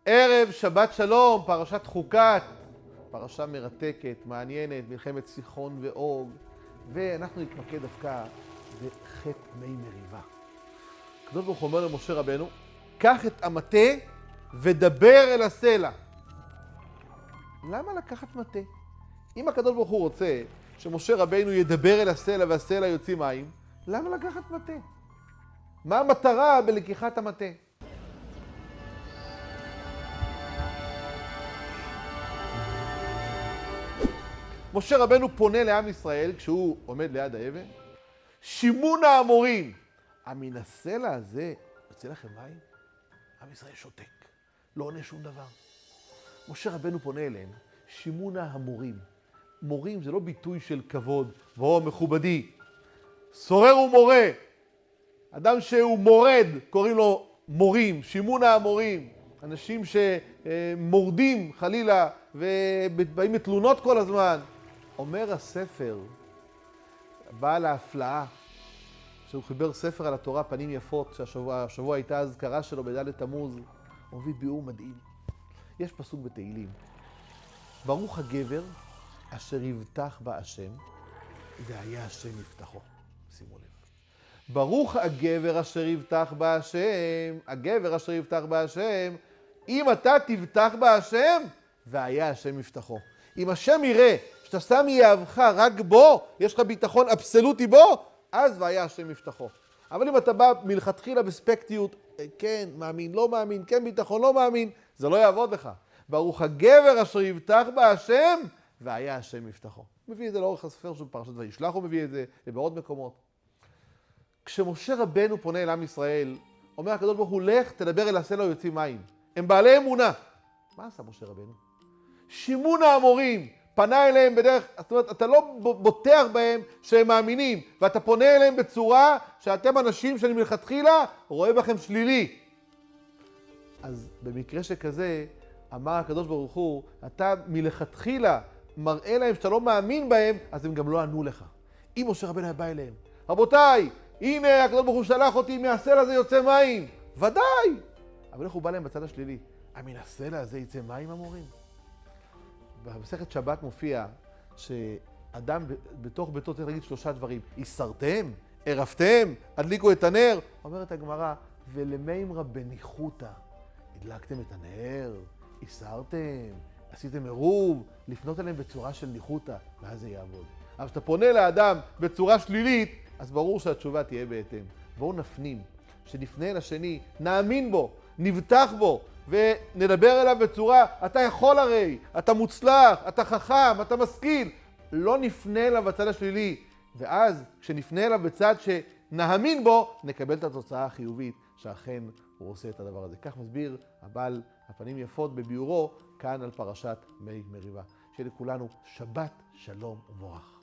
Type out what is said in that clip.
ערב שבת שלום, פרשת חוקת, פרשה מרתקת, מעניינת, מלחמת סיחון ואוג, ואנחנו נתמקד דווקא בחטא מי מריבה. הקדוש ברוך הוא אומר למשה רבנו, קח את המטה ודבר אל הסלע. למה לקחת מטה? אם הקדוש ברוך הוא רוצה שמשה רבנו ידבר אל הסלע והסלע יוציא מים, למה לקחת מטה? מה המטרה בלקיחת המטה? משה רבנו פונה לעם ישראל כשהוא עומד ליד האבן. שימון האמורים. מן הסלע הזה יוצא לכם מים? עם ישראל שותק. לא עונה שום דבר. משה רבנו פונה אליהם. שימון האמורים. מורים זה לא ביטוי של כבוד. בוא מכובדי. סורר ומורה. אדם שהוא מורד, קוראים לו מורים. שימון האמורים. אנשים שמורדים חלילה ובאים בתלונות כל הזמן. אומר הספר, בעל ההפלאה, שהוא חיבר ספר על התורה פנים יפות, שהשבוע הייתה הזכרה שלו בד' תמוז, הוא מביא ביאור מדהים. יש פסוק בתהילים, ברוך הגבר אשר יבטח בה השם, והיה השם יפתחו. שימו לב. ברוך הגבר אשר יבטח בה השם, הגבר אשר יבטח בה השם, אם אתה תבטח בה השם, והיה השם יפתחו. אם השם יראה שאתה שם יהבך רק בו, יש לך ביטחון אבסולוטי בו, אז והיה השם יפתחו. אבל אם אתה בא מלכתחילה בספקטיות, כן, מאמין, לא מאמין, כן, ביטחון, לא מאמין, זה לא יעבוד לך. ברוך הגבר אשר יבטח בה השם, והיה השם יפתחו. הוא מביא את זה לאורך הספר של פרשת וישלח, הוא מביא את זה בעוד מקומות. כשמשה רבנו פונה אל עם ישראל, אומר הקדוש ברוך הוא, לך תדבר אל הסלע ויוציא מים. הם בעלי אמונה. מה עשה משה רבנו? שימון האמורים. פנה אליהם בדרך, זאת אומרת, אתה לא בוטח בהם שהם מאמינים, ואתה פונה אליהם בצורה שאתם אנשים שאני מלכתחילה רואה בכם שלילי. אז במקרה שכזה, אמר הקדוש ברוך הוא, אתה מלכתחילה מראה להם שאתה לא מאמין בהם, אז הם גם לא ענו לך. אם משה רבנו היה בא אליהם, רבותיי, הנה הקדוש ברוך הוא שלח אותי, מהסלע הזה יוצא מים. ודאי! אבל איך הוא בא להם בצד השלילי? מן הסלע הזה יצא מים, אמורים? במסכת שבת מופיע שאדם בתוך ביתו צריך להגיד 3 דברים. הסרתם, ערפתם, הדליקו את הנר. אומרת הגמרא, ולמימרא בניחותא. הדלקתם את הנר, הסרתם, עשיתם עירוב, לפנות אליהם בצורה של ניחותא, ואז זה יעבוד. אבל כשאתה פונה לאדם בצורה שלילית, אז ברור שהתשובה תהיה בהתאם. בואו נפנים, שנפנה אל השני, נאמין בו, נבטח בו, ונדבר אליו בצורה, אתה יכול הרי, אתה מוצלח, אתה חכם, אתה משכיל. לא נפנה אליו בצד השלילי. ואז כשנפנה אליו בצד שנאמין בו, נקבל את התוצאה החיובית שאכן הוא עושה את הדבר הזה. כך מסביר הבעל הפנים יפות בביאורו כאן על פרשת מי מריבה. שיהיה לכולנו שבת שלום ומבורך.